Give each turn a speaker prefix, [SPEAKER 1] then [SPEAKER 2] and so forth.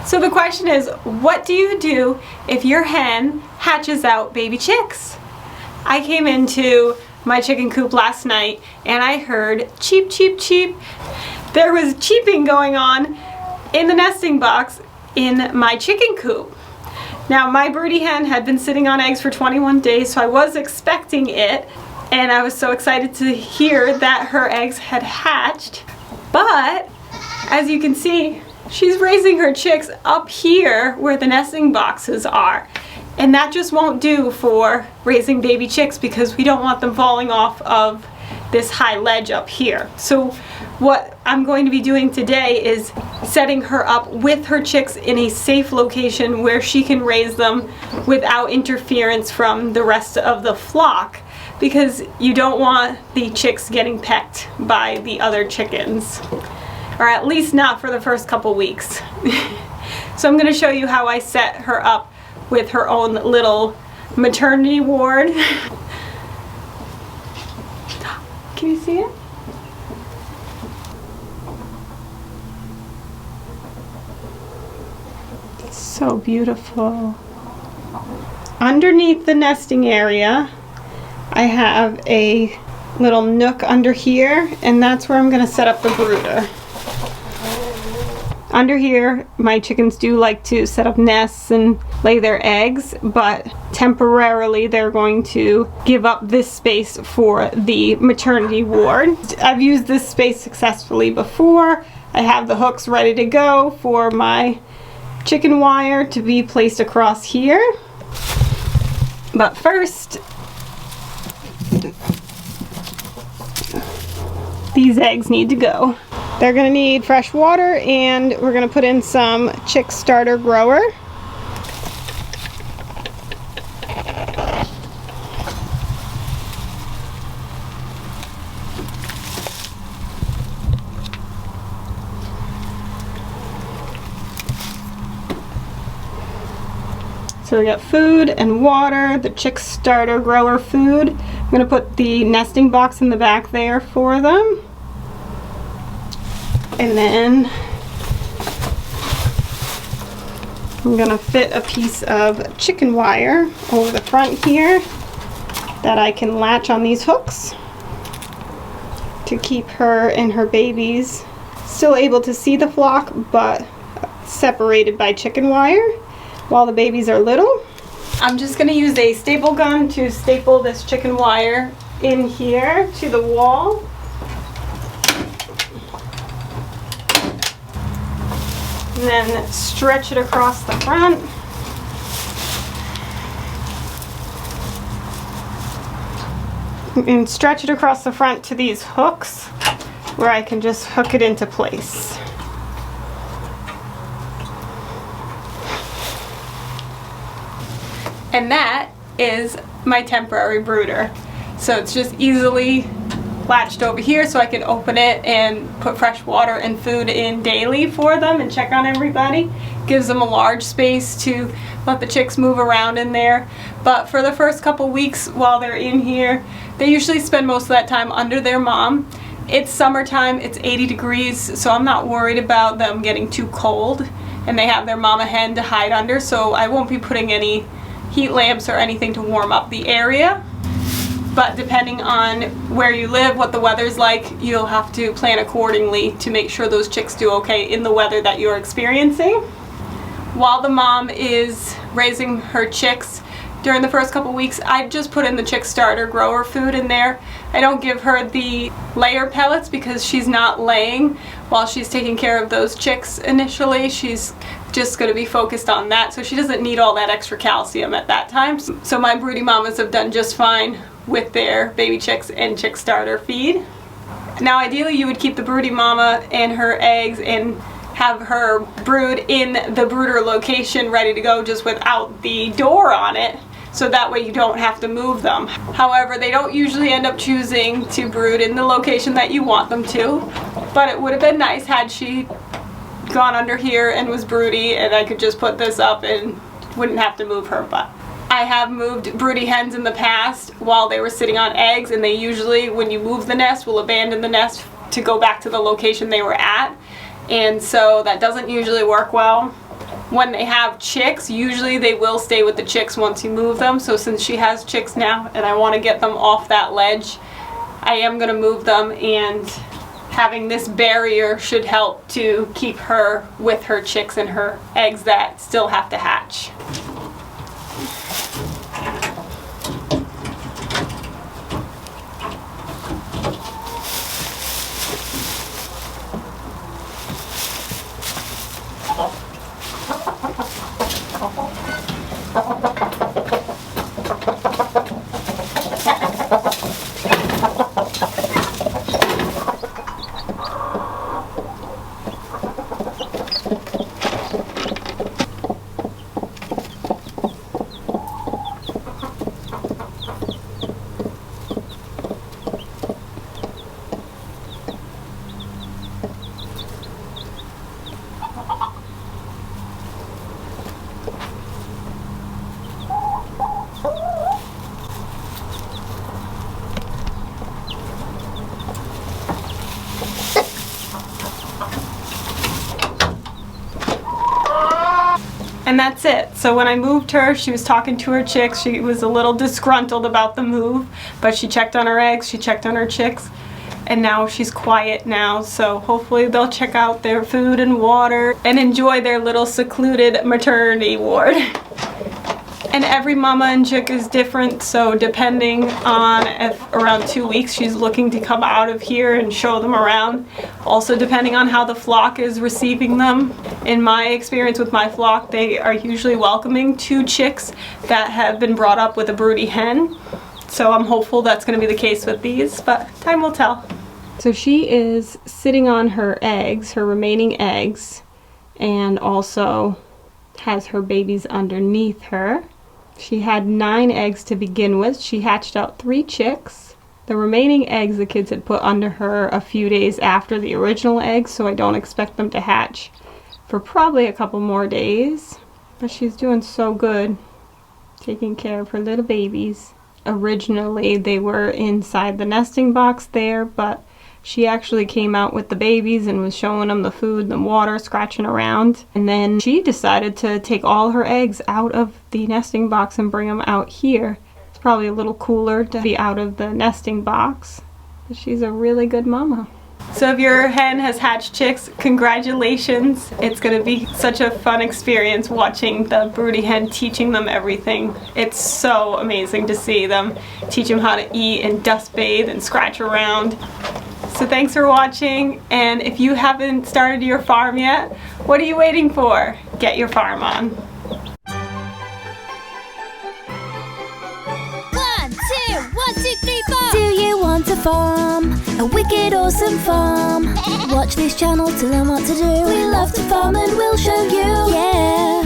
[SPEAKER 1] So the question is, what do you do if your hen hatches out baby chicks? I came into my chicken coop last night and I heard cheep, cheep, cheep. There was cheeping going on in the nesting box in my chicken coop. Now my broody hen had been sitting on eggs for 21 days, so I was expecting it, and I was so excited to hear that her eggs had hatched. But as you can see, she's raising her chicks up here where the nesting boxes are. And that just won't do for raising baby chicks because we don't want them falling off of this high ledge up here. So what I'm going to be doing today is setting her up with her chicks in a safe location where she can raise them without interference from the rest of the flock, because you don't want the chicks getting pecked by the other chickens, or at least not for the first couple weeks. So I'm going to show you how I set her up with her own little maternity ward. Can you see it? It's so beautiful. Underneath the nesting area, I have a little nook under here, and that's where I'm going to set up the brooder. Under here, my chickens do like to set up nests and lay their eggs, but temporarily they're going to give up this space for the maternity ward. I've used this space successfully before. I have the hooks ready to go for my chicken wire to be placed across here. But first, these eggs need to go. They're going to need fresh water, and we're going to put in some chick starter grower. So we got food and water, the chick starter grower food. I'm going to put the nesting box in the back there for them. And then I'm gonna fit a piece of chicken wire over the front here that I can latch on these hooks to keep her and her babies still able to see the flock, but separated by chicken wire while the babies are little. I'm just gonna use a staple gun to staple this chicken wire in here to the wall. And then stretch it across the front. And stretch it across the front to these hooks where I can just hook it into place. And that is my temporary brooder. So it's just easily latched over here, so I can open it and put fresh water and food in daily for them and check on everybody. Gives them a large space to let the chicks move around in there. But for the first couple weeks while they're in here, they usually spend most of that time under their mom. It's summertime, it's 80 degrees, so I'm not worried about them getting too cold, and they have their mama hen to hide under, so I won't be putting any heat lamps or anything to warm up the area. But depending on where you live, what the weather's like, you'll have to plan accordingly to make sure those chicks do okay in the weather that you're experiencing. While the mom is raising her chicks, during the first couple weeks, I just put in the chick starter grower food in there. I don't give her the layer pellets because she's not laying while she's taking care of those chicks initially. She's just going to be focused on that, so she doesn't need all that extra calcium at that time. So my broody mamas have done just fine with their baby chicks and chick starter feed. Now ideally you would keep the broody mama and her eggs and have her brood in the brooder location ready to go, just without the door on it, so that way you don't have to move them. However, they don't usually end up choosing to brood in the location that you want them to, but it would have been nice had she gone under here and was broody, and I could just put this up and wouldn't have to move her. But I have moved broody hens in the past while they were sitting on eggs, and they usually, when you move the nest, will abandon the nest to go back to the location they were at, and so that doesn't usually work well. when they have chicks, usually they will stay with the chicks once you move them. So since she has chicks now and I want to get them off that ledge, I am going to move them, and having this barrier should help to keep her with her chicks and her eggs that still have to hatch. And that's it. So when I moved her, she was talking to her chicks. She was a little disgruntled about the move, but she checked on her eggs, she checked on her chicks, and now she's quiet now. So hopefully they'll check out their food and water and enjoy their little secluded maternity ward. And every mama and chick is different, so depending on if around 2 weeks she's looking to come out of here and show them around. Also depending on how the flock is receiving them. In my experience with my flock, they are usually welcoming to chicks that have been brought up with a broody hen. So I'm hopeful that's going to be the case with these, but time will tell. So she is sitting on her eggs, her remaining eggs, and also has her babies underneath her. She had 9 eggs to begin with. She hatched out 3 chicks. The remaining eggs the kids had put under her a few days after the original eggs, so I don't expect them to hatch for probably a couple more days. But she's doing so good, taking care of her little babies. Originally, they were inside the nesting box there, but she actually came out with the babies and was showing them the food, the water, scratching around. And then she decided to take all her eggs out of the nesting box and bring them out here. It's probably a little cooler to be out of the nesting box. But she's a really good mama. So if your hen has hatched chicks, congratulations. It's going to be such a fun experience watching the broody hen teaching them everything. It's so amazing to see them, teach them how to eat and dust bathe and scratch around. So thanks for watching, and if you haven't started your farm yet, what are you waiting for? Get your farm on.
[SPEAKER 2] 1, 2, 1, 2, 3, 4. Do you want a farm? A wicked awesome farm? Watch this channel to learn what to do. We love to farm and we'll show you. Yeah.